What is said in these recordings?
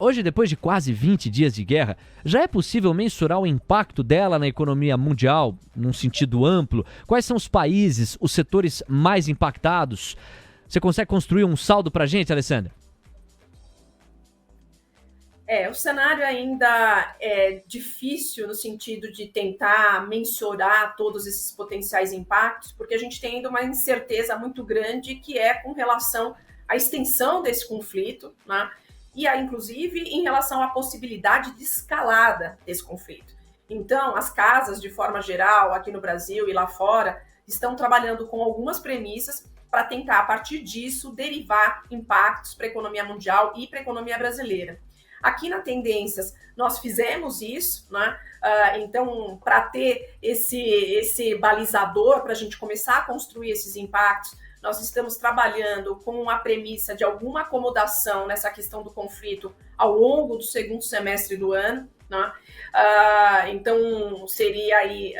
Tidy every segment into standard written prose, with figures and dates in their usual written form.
Hoje, depois de quase 20 dias de guerra, já é possível mensurar o impacto dela na economia mundial, num sentido amplo? Quais são os países, os setores mais impactados? Você consegue construir um saldo pra gente, Alessandra? O cenário ainda é difícil no sentido de tentar mensurar todos esses potenciais impactos, porque a gente tem ainda uma incerteza muito grande que é com relação à extensão desse conflito, né? E, inclusive, em relação à possibilidade de escalada desse conflito. Então, as casas, de forma geral, aqui no Brasil e lá fora, estão trabalhando com algumas premissas para tentar, a partir disso, derivar impactos para a economia mundial e para a economia brasileira. Aqui na Tendências, nós fizemos isso, né? Então, para ter esse balizador, para a gente começar a construir esses impactos, nós estamos trabalhando com a premissa de alguma acomodação nessa questão do conflito ao longo do segundo semestre do ano, né? Então, seria aí,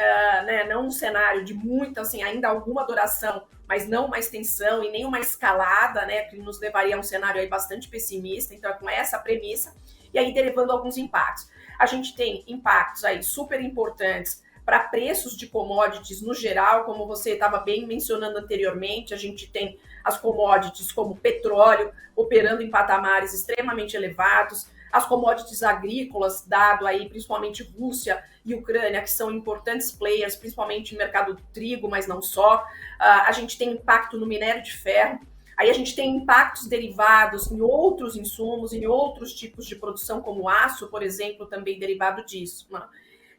né, não um cenário de muita, assim, ainda alguma duração, mas não uma extensão e nem uma escalada, né, que nos levaria a um cenário aí bastante pessimista. Então, é com essa premissa, e aí derivando alguns impactos. A gente tem impactos aí super importantes para preços de commodities no geral, como você estava bem mencionando anteriormente. A gente tem as commodities como petróleo operando em patamares extremamente elevados, as commodities agrícolas, dado aí principalmente Rússia e Ucrânia, que são importantes players, principalmente no mercado do trigo, mas não só. A gente tem impacto no minério de ferro. Aí a gente tem impactos derivados em outros insumos, em outros tipos de produção, como aço, por exemplo, também derivado disso, né?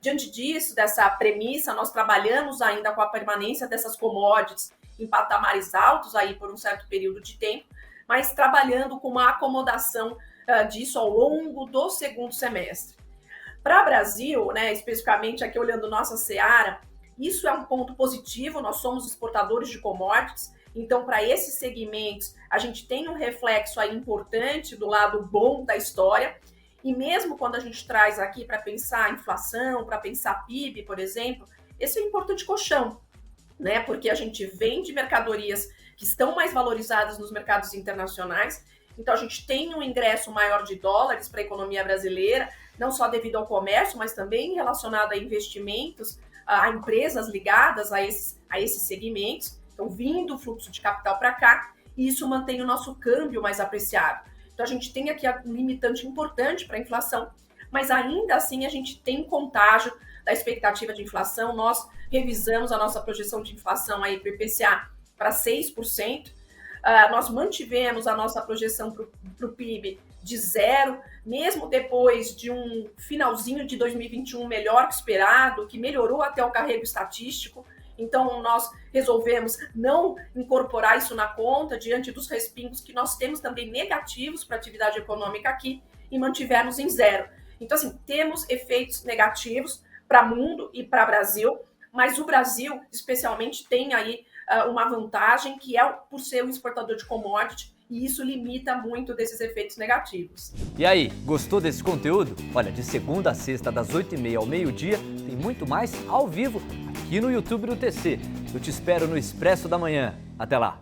Diante disso, dessa premissa, nós trabalhamos ainda com a permanência dessas commodities em patamares altos aí por um certo período de tempo, mas trabalhando com uma acomodação disso ao longo do segundo semestre. Para o Brasil, né, especificamente aqui olhando nossa seara, isso é um ponto positivo. Nós somos exportadores de commodities, então para esses segmentos a gente tem um reflexo aí importante do lado bom da história. E mesmo quando a gente traz aqui para pensar inflação, para pensar PIB, por exemplo, esse é um importante colchão, né? Porque a gente vende mercadorias que estão mais valorizadas nos mercados internacionais, então a gente tem um ingresso maior de dólares para a economia brasileira, não só devido ao comércio, mas também relacionado a investimentos, a empresas ligadas a esses segmentos, então vindo o fluxo de capital para cá, e isso mantém o nosso câmbio mais apreciado. Então, a gente tem aqui um limitante importante para a inflação, mas ainda assim a gente tem contágio da expectativa de inflação. Nós revisamos a nossa projeção de inflação aí para o IPCA para 6%. Nós mantivemos a nossa projeção para o PIB de 0%, mesmo depois de um finalzinho de 2021 melhor que esperado, que melhorou até o carrego estatístico. Então, nós resolvemos não incorporar isso na conta diante dos respingos que nós temos também negativos para a atividade econômica aqui e mantivemos em 0%. Então, assim, temos efeitos negativos para o mundo e para o Brasil, mas o Brasil, especialmente, tem aí uma vantagem que é por ser um exportador de commodity, e isso limita muito desses efeitos negativos. E aí, gostou desse conteúdo? Olha, de segunda a sexta, das 8h30 ao meio-dia, tem muito mais ao vivo aqui no YouTube do TC. Eu te espero no Expresso da Manhã. Até lá!